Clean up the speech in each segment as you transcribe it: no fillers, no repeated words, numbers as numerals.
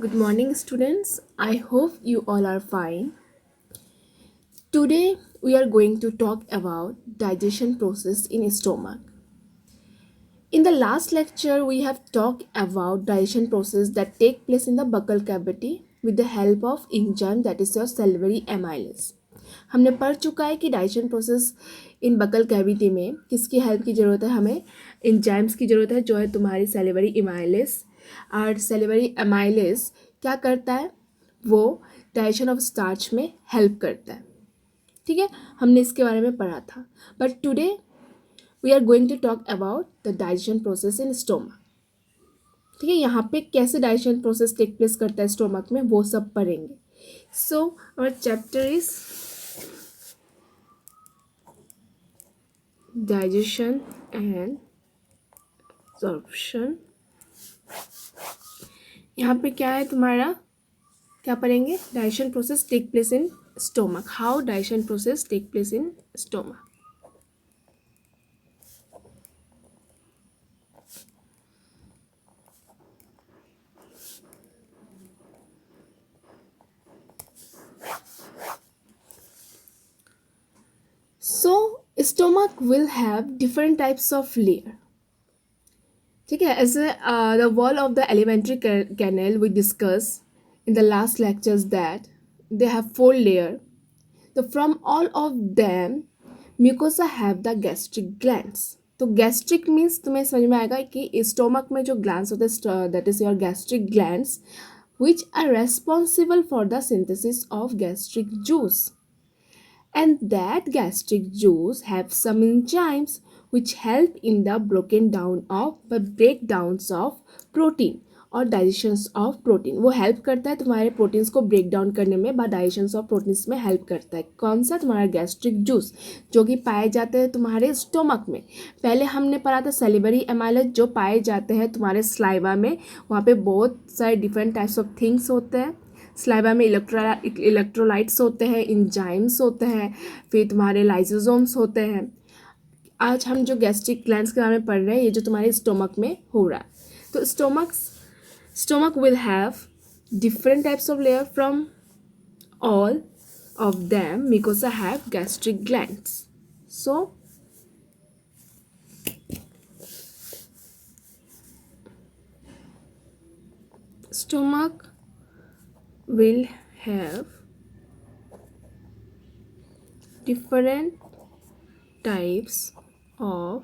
Good morning, students. I hope you all are fine. Today, we are going to talk about digestion process in stomach. In the last lecture, we have talked about digestion process that take place in the buccal cavity with the help of enzyme that is your salivary amylase. हमने पढ़ चुका है कि digestion process इन buckle cavity में किसकी help की ज़रूरत है, हमें एंजाइम्स की ज़रूरत है जो है तुम्हारी सेलिवरी एमाइलेस। और सेलिवरी एमाइलेस क्या करता है, वो डाइजेशन ऑफ स्टार्च में हेल्प करता है। ठीक है, हमने इसके बारे में पढ़ा था। But today we are going to talk about the digestion process in stomach. ठीक है, यहाँ पे कैसे डाइजेशन प्रोसेस टेक प्लेस करता है स्टोमक में वो सब पढ़ेंगे। So our chapter is digestion and absorption. यहाँ पे क्या है तुम्हारा, क्या पढ़ेंगे, digestion process take place in stomach, how digestion process take place in stomach. So stomach will have different types of layer. ठीक है, ऐसे the wall of the alimentary canal we discussed in the last lectures that they have 4 layers. So from all of them mucosa have the gastric glands. तो gastric means तुम्हें समझ में आएगा कि stomach में जो glands होते हैं that is your gastric glands which are responsible for the synthesis of gastric juice. And that gastric juice have some enzymes which help in the breakdowns of protein और डाइजेशंस ऑफ प्रोटीन। वो help करता है तुम्हारे proteins को break down करने में, but digestions of proteins में help करता है। कौन सा, तुम्हारा गैस्ट्रिक जूस जो कि पाए जाते हैं तुम्हारे स्टोमक में। पहले हमने पढ़ा था सेलिवरी एमाइलेज जो पाए जाते हैं तुम्हारे स्लाइवा में। वहाँ पे बहुत सारे डिफरेंट टाइप्स ऑफ थिंग्स होते हैं। स्लाइवा में इलेक्ट्रोलाइट्स होते हैं, इंजाइम्स होते हैं, फिर तुम्हारे लाइसोसोम्स होते हैं। आज हम जो गैस्ट्रिक ग्लैंड्स के बारे में पढ़ रहे हैं, ये जो तुम्हारे स्टोमक में हो रहा है। तो stomach will have different types of layer, from all of them mucosa have gastric glands. So stomach will have different types of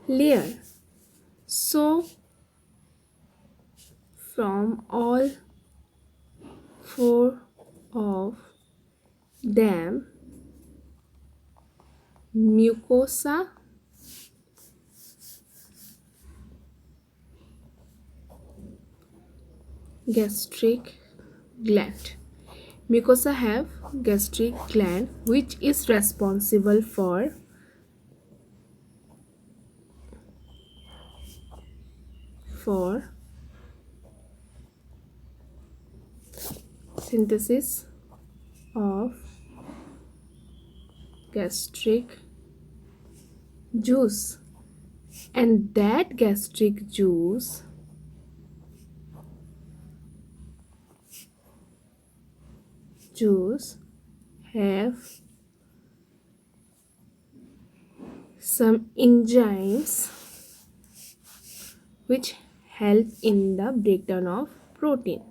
layer. So from all 4 of them mucosa gastric gland. Mucosa have gastric gland which is responsible for synthesis of gastric juice, and that gastric juice have some enzymes which help in the breakdown of protein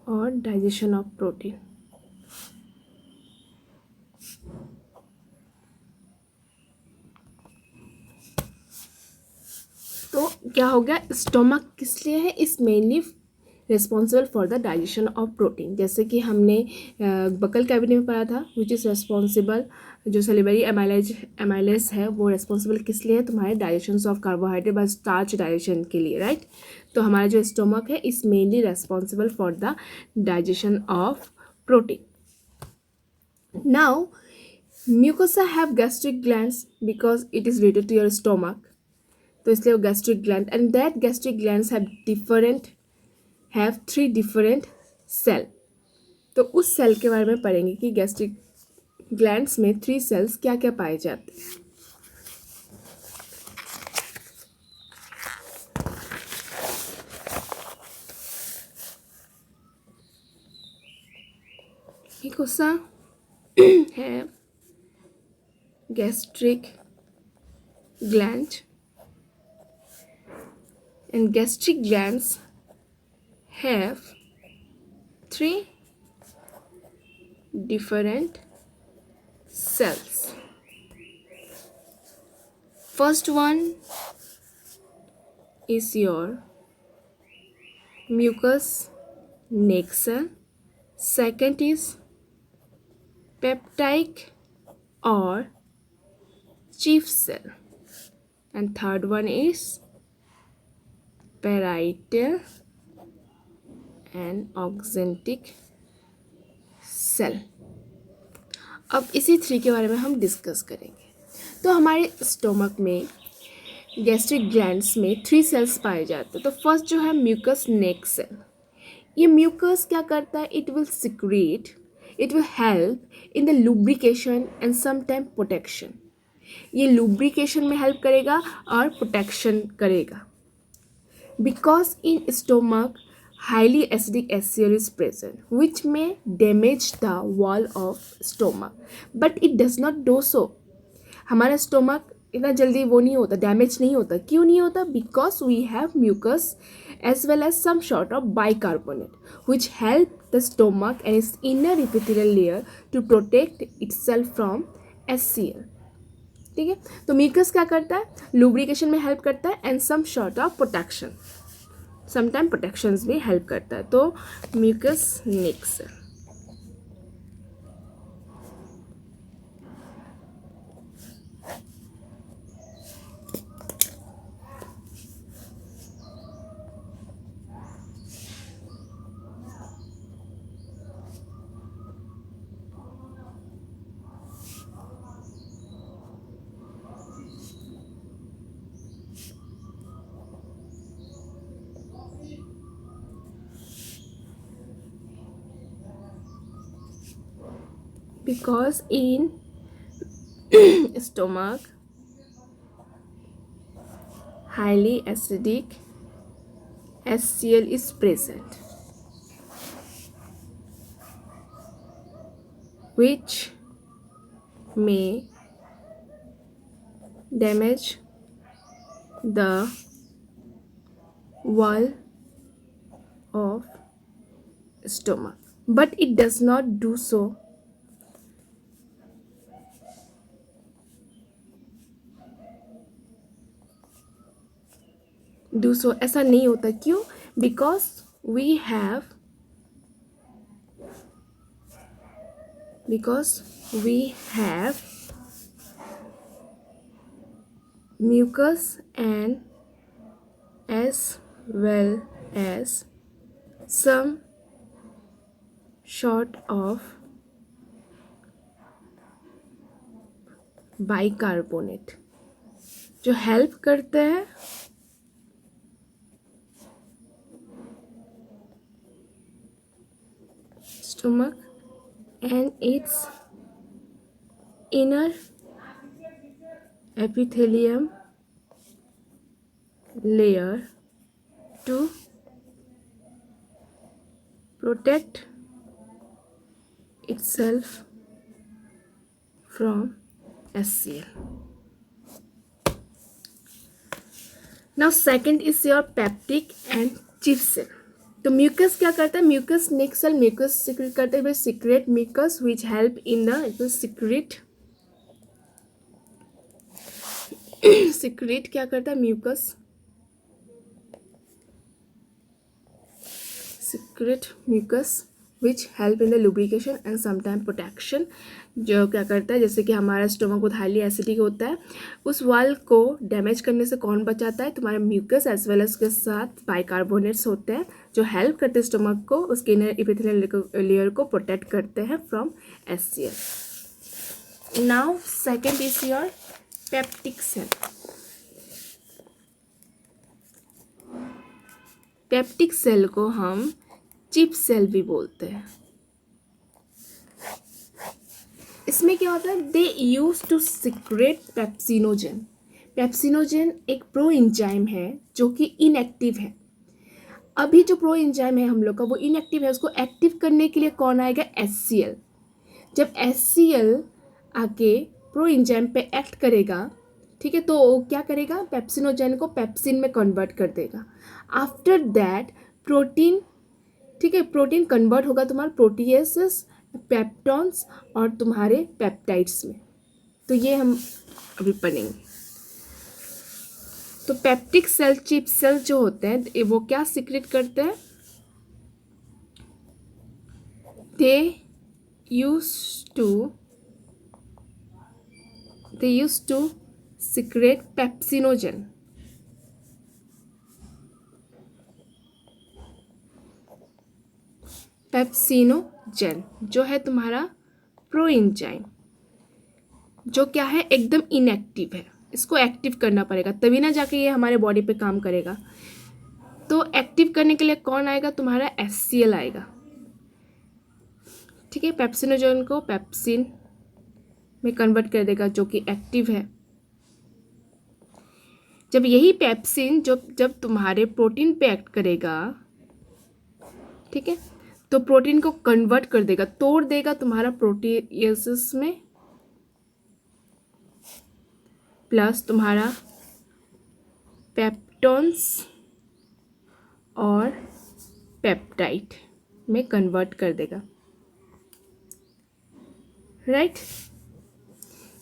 or digestion of protein. तो क्या हो गया, stomach किस लिए है, is mainly responsible for the digestion of protein. जैसे कि हमने बकल कैविटी में पढ़ा था विच इज़ रेस्पॉन्सिबल, जो सेलिवरी एमाइलेस है वो रेस्पॉन्सिबल किस लिए है, तुम्हारे डाइजेशन ऑफ कार्बोहाइड्रेट व स्टार्च डाइजेशन के लिए, राइट। तो हमारा जो स्टोमक है is mainly responsible for the digestion of protein. Now mucosa have gastric glands because it is related to your stomach, तो इसलिए वो gastric gland, and that gastric glands have 3 different cell. तो उस cell के बारे में पढ़ेंगे कि गैस्ट्रिक ग्लैंड्स में 3 सेल्स क्या क्या पाए जाते हैं? Mucosa have gastric gland, and gastric glands have 3 different cells. First one is your mucous neck cell. Second is peptide or chief cell, and third one is parietal and axontic cell. अब इसी 3 के बारे में हम discuss करेंगे. तो हमारे stomach में गैस्ट्रिक ग्लैंड्स में 3 सेल्स पाए जाते हैं. तो फर्स्ट जो है म्यूकस नेक सेल. ये म्यूकस क्या करता है? It will help in the lubrication and sometime protection. ये लुब्रिकेशन में हेल्प करेगा और प्रोटेक्शन करेगा. Because in stomach highly acidic HCl is present which may damage the wall of stomach, but it does not do so. हमारा stomach इतना जल्दी वो नहीं होता, डैमेज नहीं होता. क्यों नहीं होता? Because we have mucus as well as some sort of bicarbonate which help the stomach and its inner epithelial layer to protect itself from HCl. ठीक है. तो म्यूकस क्या करता है? लुब्रिकेशन में हेल्प करता है and some sort of protection, sometime protections भी हेल्प करता है. तो mucus neck cell. Because in stomach highly acidic HCl is present which may damage the wall of stomach, but it does not do so. ऐसा नहीं होता. क्यों? Because we have mucus and as well as some sort of bicarbonate जो help करते हैं stomach and its inner epithelium layer to protect itself from HCl. Now second is your peptic and chief cell. तो mucus क्या करता है? Mucus neck cell mucus secrete करते हैं. Secrete mucus which help in the secrete क्या करता है? Mucus secrete mucus which help in the lubrication and sometime protection. जो क्या करता है? जैसे कि हमारा स्टोमक बहुत हाईली एसिडिक होता है, उस वाल को डैमेज करने से कौन बचाता है? तुम्हारा म्यूकस एज वेल एज के साथ बाइकार्बोनेट्स होते हैं जो हेल्प करते हैं स्टोमक को, उसके इनर एपिथेलियल लेयर को प्रोटेक्ट करते हैं from HCl. Now second is your peptic cell. Peptic cell को हम चिप सेल भी बोलते हैं. इसमें क्या होता है, they used to secrete pepsinogen. Pepsinogen एक प्रो एंजाइम है जो कि इनएक्टिव है। अभी जो प्रो एंजाइम है हम लोग का वो इनएक्टिव है, उसको एक्टिव करने के लिए कौन आएगा, HCl। जब HCl आके प्रो एंजाइम पे एक्ट करेगा, ठीक है, तो वो क्या करेगा, पेप्सिनोजन को पेप्सिन में कन्वर्ट कर देगा। आफ्टर दैट प्रोटीन, ठीक है, प्रोटीन कन्वर्ट होगा तुम्हारे प्रोटीएसेस, पेप्टॉन्स और तुम्हारे पेप्टाइड्स में। तो ये हम अभी पढ़ेंगे। तो पेप्टिक सेल, चिप सेल जो होते हैं वो क्या सीक्रेट करते हैं, they used to secrete pepsinogen. Pepsinogen जो है तुम्हारा प्रो एंजाइम, जो क्या है, एकदम इनएक्टिव है, इसको एक्टिव करना पड़ेगा तभी ना जाके ये हमारे बॉडी पे काम करेगा। तो एक्टिव करने के लिए कौन आएगा, तुम्हारा HCl आएगा, ठीक है, पेप्सिनोजन को पेप्सिन में कन्वर्ट कर देगा जो कि एक्टिव है। जब यही पेप्सिन जब तुम्हारे प्रोटीन पे एक्ट करेगा, ठीक है, तो प्रोटीन को कन्वर्ट कर देगा, तोड़ देगा तुम्हारा प्रोटीएसेस में, प्लस तुम्हारा पेप्टॉन्स और पेप्टाइड में कन्वर्ट कर देगा, राइट।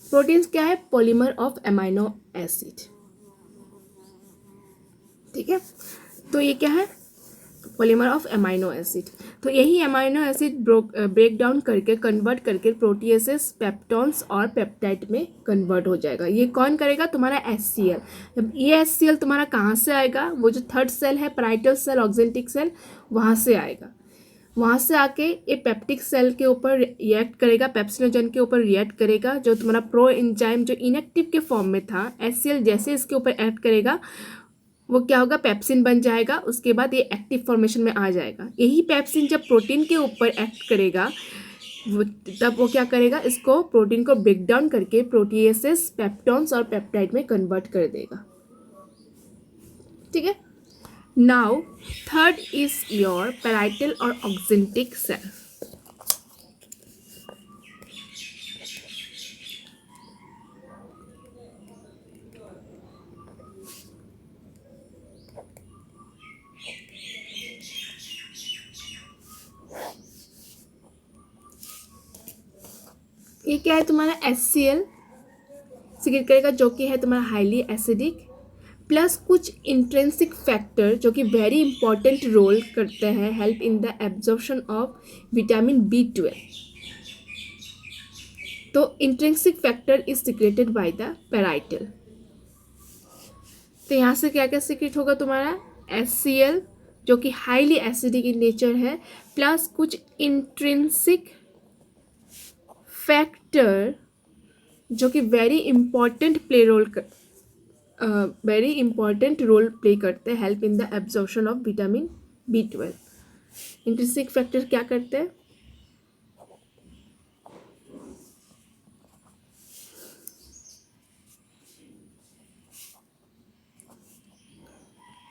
प्रोटीन्स क्या है, पॉलीमर ऑफ अमाइनो एसिड, ठीक है, तो ये क्या है, पॉलीमर ऑफ अमाइनो एसिड। तो यही अमाइनो एसिड ब्रेक डाउन करके कन्वर्ट करके प्रोटीएसेस, पेप्टॉन्स और पेप्टाइड में कन्वर्ट हो जाएगा। ये कौन करेगा, तुम्हारा HCl। जब ये HCl तुम्हारा कहाँ से आएगा, वो जो थर्ड सेल है, पैराइटल सेल, ऑक्जेंटिक सेल, वहाँ से आएगा। वहाँ से आके ये पेप्टिक सेल के ऊपर रिएक्ट करेगा, पेप्सिनोजन के ऊपर रिएक्ट करेगा, जो तुम्हारा प्रो एंजाइम जो इनएक्टिव के फॉर्म में था, HCl जैसे इसके ऊपर एक्ट करेगा वो क्या होगा, पेप्सिन बन जाएगा। उसके बाद ये एक्टिव फॉर्मेशन में आ जाएगा। यही पेप्सिन जब प्रोटीन के ऊपर एक्ट करेगा तब वो क्या करेगा, इसको प्रोटीन को ब्रेक डाउन करके प्रोटीएसेस, पेप्टॉन्स और पेप्टाइड में कन्वर्ट कर देगा, ठीक है। Now third is your parietal और ऑक्जेंटिक सेल। ये क्या है, तुम्हारा HCl सीक्रेट करेगा जो कि है तुम्हारा हाईली एसिडिक, प्लस कुछ इंट्रेंसिक फैक्टर जो कि वेरी इंपॉर्टेंट रोल करते हैं, help in the absorption of vitamin B12। तो intrinsic factor is secreted by the parietal. तो यहाँ से क्या क्या सीक्रेट होगा, तुम्हारा HCl जो कि हाईली एसिडिक इन नेचर है, प्लस कुछ इंट्रेंसिक फैक्टर जो कि वेरी इंपॉर्टेंट रोल प्ले करते हैं, help in the absorption of vitamin B12। Intrinsic factor क्या करते हैं,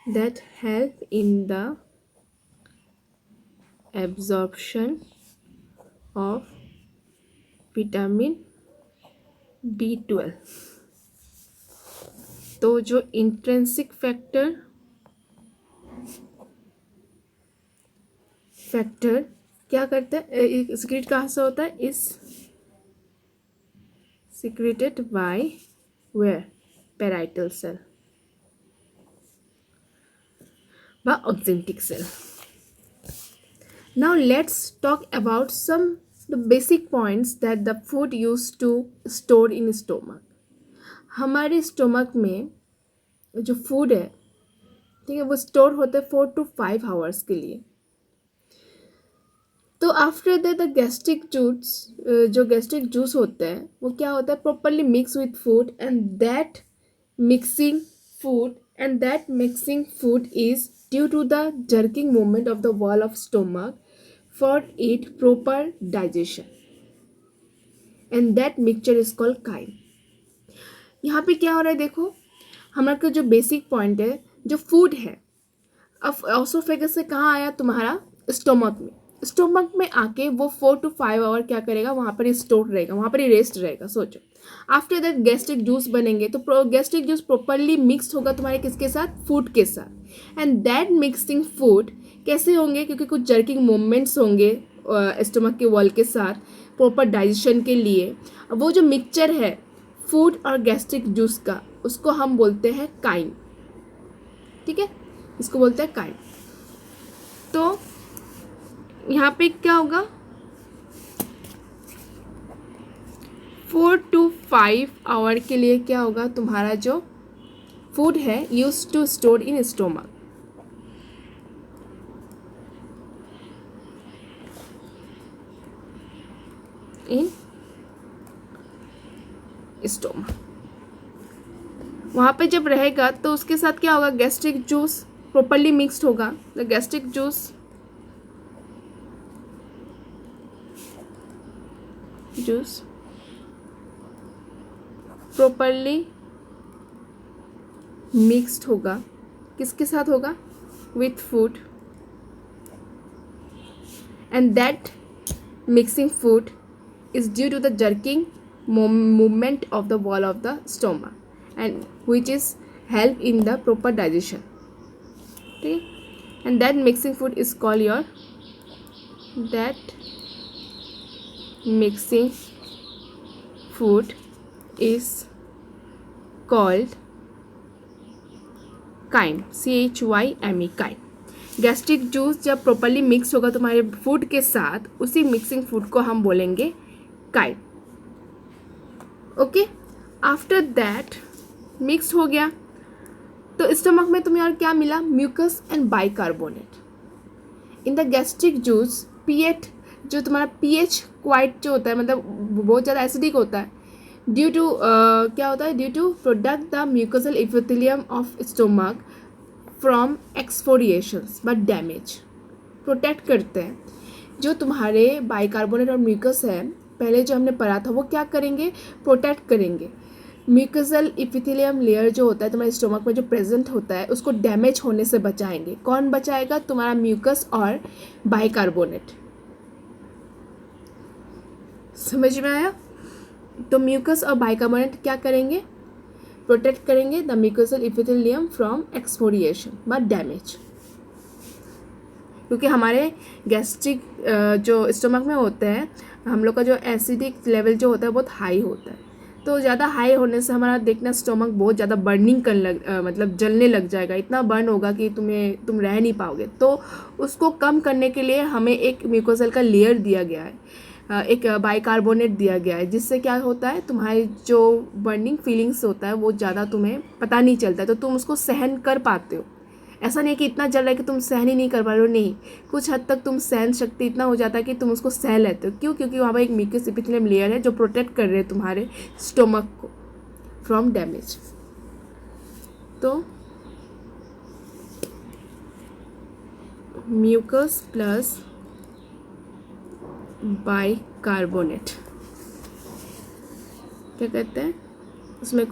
that help in the absorption of vitamin B12। तो जो इंट्रेंसिक फैक्टर क्या करता है, सीक्रेट कहाँ से होता है, इस secreted by where, parietal cell व oxyntic cell. Now let's talk about some the basic points that the food used to store in stomach। हमारे स्टोमक में जो फूड है, ठीक है, वो स्टोर होते हैं 4 to 5 आवर्स के लिए। तो after that the gastric juice, जो गैस्ट्रिक जूस होता है वो क्या होता है, properly mix with food, and that mixing food is due to the jerking movement of the wall of stomach for it proper digestion. And that mixture is called chyme. यहाँ पे क्या हो रहा है देखो, हमारा का जो बेसिक पॉइंट है, जो फूड है, अब ऑसोफेगस से कहाँ आया, तुम्हारा स्टोमक में। स्टोमक में आके वो 4 to 5 आवर क्या करेगा, वहाँ पर ही स्टोर रहेगा, वहाँ पर ही रेस्ट रहेगा। सोचो, आफ्टर दैट गैस्ट्रिक जूस बनेंगे, तो गैस्ट्रिक जूस प्रॉपरली मिक्स होगा तुम्हारे किसके साथ, फूड के साथ। एंड दैट मिक्सिंग फूड कैसे होंगे, क्योंकि कुछ जर्किंग मूवमेंट्स होंगे स्टोमक के वॉल के साथ प्रॉपर डाइजेशन के लिए। अब वो जो मिक्सचर है फूड और गैस्ट्रिक जूस का, उसको हम बोलते हैं काइम। ठीक है, इसको बोलते हैं काइम। तो यहाँ पे क्या होगा, 4 to 5 आवर के लिए क्या होगा, तुम्हारा जो फूड है use to store in stomach. In stomach वहाँ पे जब रहेगा तो उसके साथ क्या होगा, गैस्ट्रिक जूस प्रॉपरली मिक्स्ड होगा। The gastric juice properly mixed होगा, किसके साथ होगा, with food. And that mixing food is due to the jerking movement of the wall of the stomach and which is help in the proper digestion. Okay, and that mixing food is called your, that mixing food is called chyme, chyme, chyme। Gastric juice जब properly mix होगा तुम्हारे food के साथ, उसी mixing food को हम बोलेंगे chyme. Okay, after that mix हो गया तो स्टमक में तुम्हें और क्या मिला, mucus and bicarbonate. In the gastric juice pH, जो तुम्हारा पीएच क्वाइट जो होता है, मतलब बहुत ज़्यादा एसिडिक होता है, ड्यू टू क्या होता है, due to product the mucosal epithelium of stomach from exfoliations but damage. Protect करते हैं जो तुम्हारे बाइकार्बोनेट और म्यूकस है, पहले जो हमने पढ़ा था, वो क्या करेंगे, प्रोटेक्ट करेंगे। म्यूकोसल एपिथेलियम लेयर जो होता है तुम्हारे स्टोमक में जो प्रेजेंट होता है, उसको डैमेज होने से बचाएंगे। कौन बचाएगा, तुम्हारा म्यूकस और बाइकार्बोनेट। समझ में आया? तो म्यूकस और बाइकार्बोनेट क्या करेंगे, प्रोटेक्ट करेंगे the mucosal epithelium from exfoliation but damage. क्योंकि हमारे गैस्ट्रिक जो स्टोमक में होते हैं, हम लोग का जो एसिडिक लेवल जो होता है बहुत हाई होता है, तो ज़्यादा हाई होने से हमारा देखना स्टोमक बहुत ज़्यादा बर्निंग मतलब जलने लग जाएगा, इतना बर्न होगा कि तुम रह नहीं पाओगे। तो उसको कम करने के लिए हमें एक म्यूकोसल का लेयर दिया गया है, एक बाइकार्बोनेट दिया गया है, जिससे क्या होता है, तुम्हारी जो बर्निंग फीलिंग्स होता है वो ज़्यादा तुम्हें पता नहीं चलता है, तो तुम उसको सहन कर पाते हो। ऐसा नहीं कि इतना जल रहा है कि तुम सहन ही नहीं कर पा रहे हो, नहीं, कुछ हद तक तुम सहन शक्ति इतना हो जाता है कि तुम उसको सह लेते हो। क्यों? क्योंकि वहाँ पर एक म्यूकस एपिथेलियम लेयर है जो प्रोटेक्ट कर रहे हैं तुम्हारे स्टोमक को फ्रॉम डैमेज। तो म्यूकस प्लस बाइकार्बोनेट क्या कहते हैं, उसमें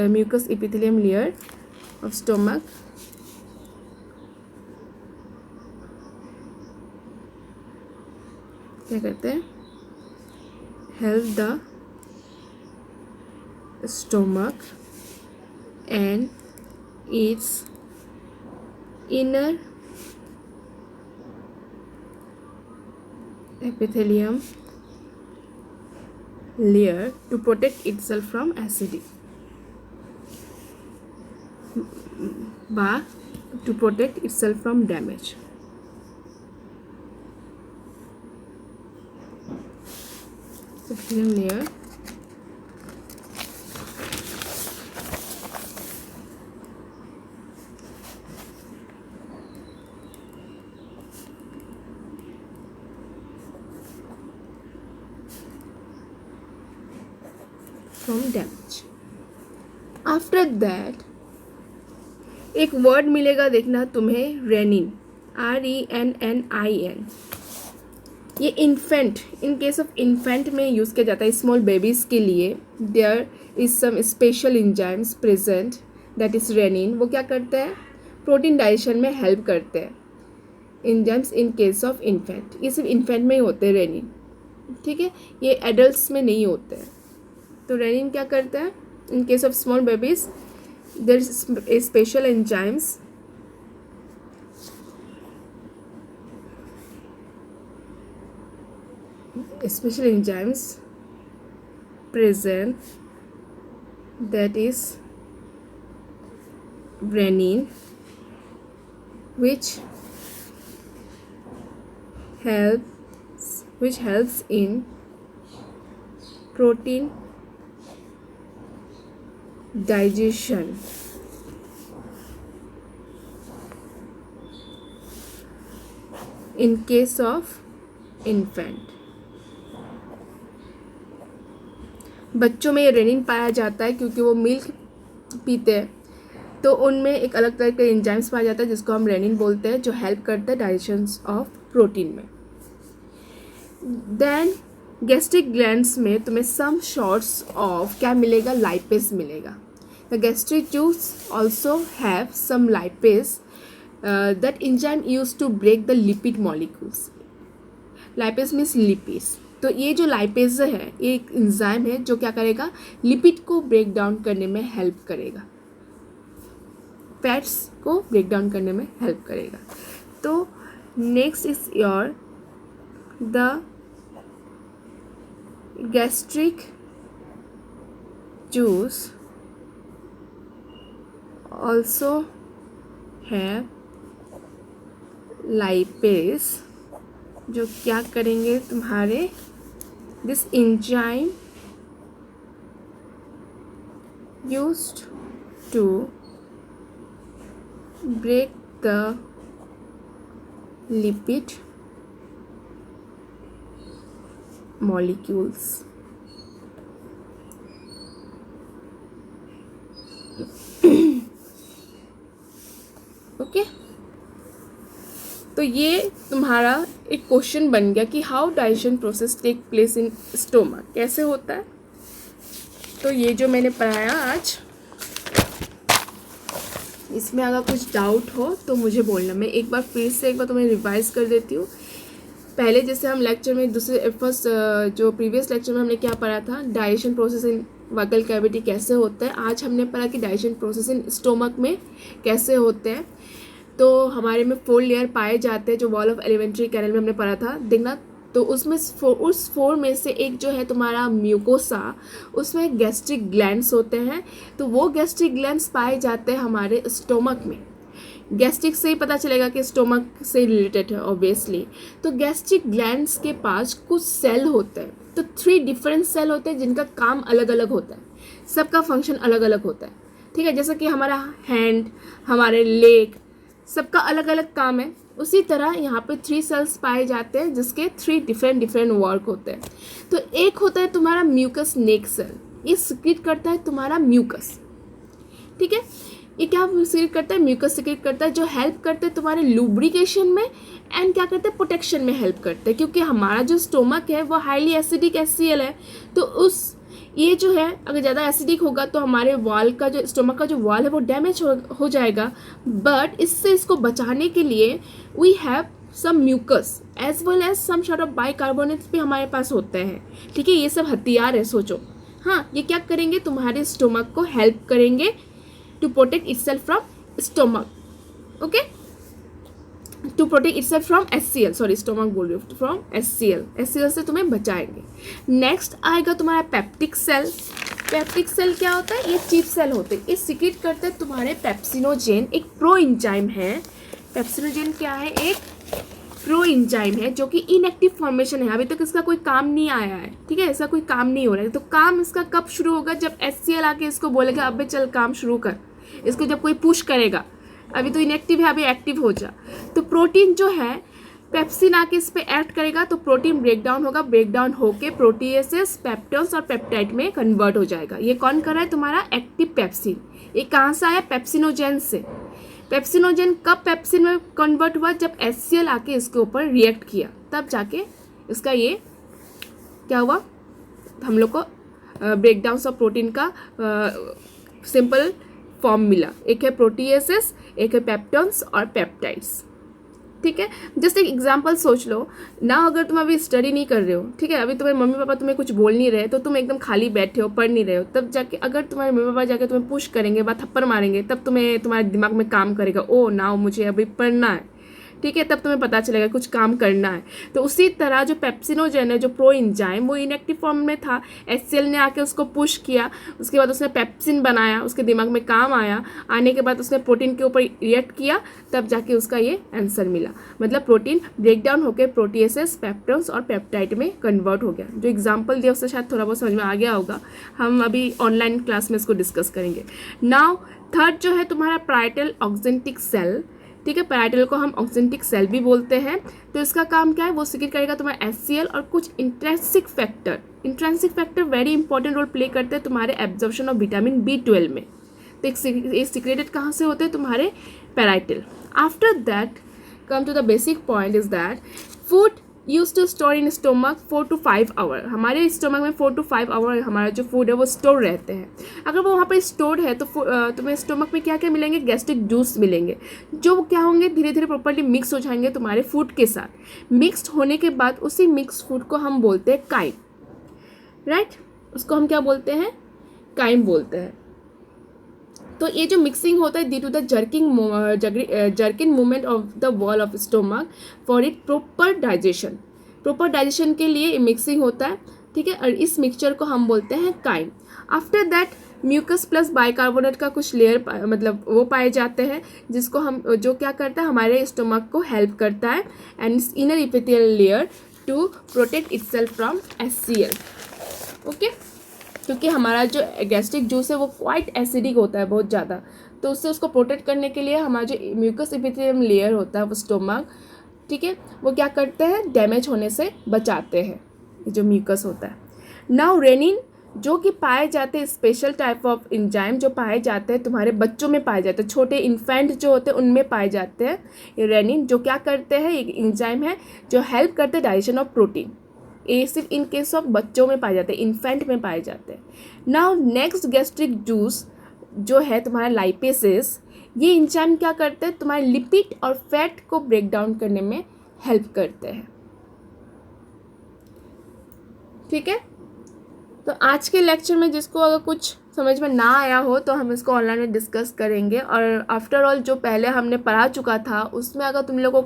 mucus epithelium layer of stomach क्या कहते हैं, help the stomach and its inner epithelium layer to protect itself from acidity, to protect itself from damage. Epithelium layer from damage. After that एक word मिलेगा, देखना तुम्हें, रेनिन, RENNIN। ये infant, in case of infant में use किया जाता है, small babies के लिए। There is some special enzymes present that is rennin. वो क्या करते हैं, प्रोटीन डाइजेशन में हेल्प करते हैं। Enzymes in case of infant, ये सिर्फ इन्फेंट में ही होते हैं रेनिन, ठीक है, ये एडल्ट्स में नहीं होते हैं। तो रेनिन क्या करते हैं, in case of small babies there is special enzymes present that is renin, which helps in protein digestion in case of infant। बच्चों में ये रेनिन पाया जाता है क्योंकि वो मिल्क पीते हैं, तो उनमें एक अलग तरह के एंजाइम्स पाया जाता है जिसको हम रेनिन बोलते हैं, जो हेल्प करता है डाइजेशन ऑफ प्रोटीन में। देन गैस्ट्रिक ग्लैंड्स में तुम्हें सम सॉर्ट्स ऑफ क्या मिलेगा, लाइपेज मिलेगा। The gastric juice also have some lipase that enzyme use to break the lipid molecules. Lipase means lipids. तो ये जो लाइपेज है ये एक एंजाइम है जो क्या करेगा, लिपिड को ब्रेक डाउन करने में हेल्प करेगा, फैट्स को ब्रेक डाउन करने में हेल्प करेगा। तो next is your the gastric juice also have lipase, जो क्या करेंगे तुम्हारे, this enzyme used to break the lipid molecules। Okay, तो ये तुम्हारा एक क्वेश्चन बन गया कि how digestion process take place in stomach, कैसे होता है। तो ये जो मैंने पढ़ाया आज, इसमें अगर कुछ डाउट हो तो मुझे बोलना, मैं एक बार फिर से एक बार तुम्हें रिवाइज कर देती हूँ। पहले जैसे हम लेक्चर में फर्स्ट जो प्रीवियस लेक्चर में हमने क्या पढ़ा था, डाइजेशन प्रोसेस इन वोकल कैविटी कैसे होता है। आज हमने पढ़ा कि डाइजेशन प्रोसेस इन स्टोमक में कैसे होते हैं। तो हमारे में 4 लेयर पाए जाते हैं जो वॉल ऑफ एलिमेंट्री कैनल में हमने पढ़ा था, देखना। तो उसमें उस 4 में से एक जो है तुम्हारा म्यूकोसा, उसमें गैस्ट्रिक ग्लैंड्स होते हैं। तो वो गैस्ट्रिक ग्लैंड्स पाए जाते हैं हमारे स्टोमक में। गैस्ट्रिक से ही पता चलेगा कि स्टोमक से रिलेटेड है ऑब्वियसली। तो गैस्ट्रिक ग्लैंड्स के पास कुछ सेल होते हैं, तो 3 डिफरेंट सेल होते हैं जिनका काम अलग अलग होता है, सबका फंक्शन अलग अलग होता है, ठीक है। जैसे कि हमारा हैंड, हमारे लेग, सबका अलग अलग काम है। उसी तरह यहाँ पे 3 सेल्स पाए जाते हैं जिसके 3 डिफरेंट वर्क होते हैं। तो एक होता है तुम्हारा म्यूकस नेक सेल, ये सिक्रीट करता है तुम्हारा म्यूकस, ठीक है। ये क्या सिक्रीट करता है, म्यूकस सिक्रीट करता है, जो हेल्प करते हैं तुम्हारे लुब्रिकेशन में एंड क्या करते हैं, प्रोटेक्शन में हेल्प करते हैं। क्योंकि हमारा जो स्टोमक है वो हाईली एसिडिक HCl है, तो उस ये जो है अगर ज़्यादा एसिडिक होगा तो हमारे वॉल का जो स्टोमक का जो वॉल है वो डैमेज हो जाएगा। बट इससे इसको बचाने के लिए we have some mucus as well as some sort of bicarbonates भी हमारे पास होते हैं, ठीक है। ये सब हथियार है, सोचो। हाँ, ये क्या करेंगे, तुम्हारे स्टोमक को हेल्प करेंगे to protect itself from stomach, okay, to protect itself from HCl, sorry stomach बोल रही हूँ, फ्रॉम HCl से तुम्हें बचाएंगे। नेक्स्ट आएगा तुम्हारा पेप्टिक सेल। पेप्टिक सेल क्या होता है, ये चीफ सेल होते हैं, ये सिक्रीट करते हैं तुम्हारे पेप्सिनोजेन, एक प्रो एंजाइम है। पेप्सिनोजेन क्या है, एक प्रो एंजाइम है जो कि इनएक्टिव फॉर्मेशन है, अभी तक इसका कोई काम नहीं आया है, ठीक है, ऐसा कोई काम नहीं हो रहा है। तो काम इसका कब शुरू होगा, जब HCl आके इसको बोलेगा अबे चल काम शुरू कर, इसको जब कोई पुश करेगा। अभी तो इनएक्टिव है, अभी एक्टिव हो जा। तो प्रोटीन जो है, पेप्सिन आके इस पे एक्ट करेगा तो प्रोटीन ब्रेक डाउन होगा, ब्रेक डाउन होके प्रोटीएसेस, पेप्टोन्स और पेप्टाइड में कन्वर्ट हो जाएगा। ये कौन कर रहा है, तुम्हारा एक्टिव पेप्सिन। ये कहाँ से आया, पेप्सिनोजेन से। पेप्सिनोजेन कब पेप्सिन में कन्वर्ट हुआ, जब HCl आके इसके ऊपर रिएक्ट किया, तब जाके इसका ये क्या हुआ, हम लोग को ब्रेकडाउन ऑफ प्रोटीन का सिंपल फॉर्म मिला। एक है प्रोटीएसेस, एक है पेप्टॉन्स और पेप्टाइड्स। ठीक है, जस्ट एक एग्जांपल सोच लो ना, अगर तुम अभी स्टडी नहीं कर रहे हो, ठीक है, अभी तुम्हारे मम्मी पापा तुम्हें कुछ बोल नहीं रहे, तो तुम एकदम खाली बैठे हो, पढ़ नहीं रहे हो, तब जाके अगर तुम्हारे मम्मी पापा जाके तुम्हें पुश करेंगे, बात थप्पड़ मारेंगे, तब तुम्हें तुम्हारे दिमाग में काम करेगा, ओ नाउ मुझे अभी पढ़ना है। ठीक है, तब तुम्हें पता चलेगा कुछ काम करना है। तो उसी तरह जो पेप्सिनोजेन है, जो प्रो एंजाइम, वो इनएक्टिव फॉर्म में था, HCl ने आके उसको पुश किया, उसके बाद उसने पेप्सिन बनाया, उसके दिमाग में काम आया, आने के बाद उसने प्रोटीन के ऊपर रिएक्ट किया, तब जाके उसका ये आंसर मिला। मतलब प्रोटीन ब्रेकडाउन होकर प्रोटीएसेस, पेप्टॉन्स और पेप्टाइड में कन्वर्ट हो गया। जो एग्जाम्पल दिया उससे शायद थोड़ा बहुत समझ में आ गया होगा, हम अभी ऑनलाइन क्लास में इसको डिस्कस करेंगे। नाउ थर्ड जो है तुम्हारा पैराइटल ऑक्जेंटिक सेल। ठीक है, पैराइटल को हम ऑक्जेंटिक सेल भी बोलते हैं। तो इसका काम क्या है, वो सीक्रेट करेगा तुम्हारा HCl और कुछ intrinsic factor. Intrinsic factor very important role play करते हैं तुम्हारे एब्जॉर्प्शन ऑफ विटामिन B12 में। तो एक सीक्रेटेड कहाँ से होते हैं, तुम्हारे parietal. After that come to the basic point is that food use to store in stomach 4 to 5 hour. हमारे स्टोमक में 4 to 5 आवर हमारा जो फूड है वो स्टोर रहते हैं। अगर वो वहाँ पर स्टोर है तो तुम्हें स्टोमक में क्या क्या मिलेंगे, गैस्ट्रिक जूस मिलेंगे, जो क्या होंगे धीरे धीरे प्रॉपर्ली मिक्स हो जाएंगे तुम्हारे फूड के साथ। मिक्सड होने के बाद उसी मिक्स फूड को हम बोलते हैं काइम, राइट। उसको हम क्या बोलते हैं, काइम बोलते हैं। तो ये जो मिक्सिंग होता है due to the jerking movement of the wall of stomach for it proper digestion. Proper digestion के लिए मिक्सिंग होता है, ठीक है, और इस मिक्सचर को हम बोलते हैं chyme. After that mucus plus bicarbonate का कुछ लेयर मतलब वो पाए जाते हैं, जिसको हम जो क्या करता है हमारे स्टोमक को हेल्प करता है and inner epithelial layer to protect itself from HCl। Okay, क्योंकि हमारा जो गैस्ट्रिक जूस है वो क्वाइट एसिडिक होता है बहुत ज़्यादा, तो उससे उसको प्रोटेक्ट करने के लिए हमारा जो म्यूकस एपिथेलियम लेयर होता है वो स्टोमक, ठीक है, वो क्या करते हैं, डैमेज होने से बचाते हैं, ये जो म्यूकस होता है। नाउ रेनिन जो कि पाए जाते हैं, स्पेशल टाइप ऑफ एंजाइम जो पाए जाते हैं तुम्हारे बच्चों में पाए जाते हैं, छोटे इन्फेंट जो होते हैं उनमें पाए जाते हैं। ये रेनिन जो क्या करते हैं, एक एंजाइम है जो हेल्प करते हैं डाइजेशन ऑफ प्रोटीन। ये सिर्फ इन केस ऑफ बच्चों में पाए जाते हैं, इन्फेंट में पाए जाते हैं। नाउ नेक्स्ट गैस्ट्रिक जूस जो है तुम्हारा लाइपेसेस, ये एंजाइम क्या करते हैं, तुम्हारे लिपिड और फैट को ब्रेक डाउन करने में हेल्प करते हैं। ठीक है, तो आज के लेक्चर में जिसको अगर कुछ समझ में ना आया हो तो हम इसको ऑनलाइन में डिस्कस करेंगे। और आफ्टर ऑल जो पहले हमने पढ़ा चुका था उसमें अगर तुम लोगों को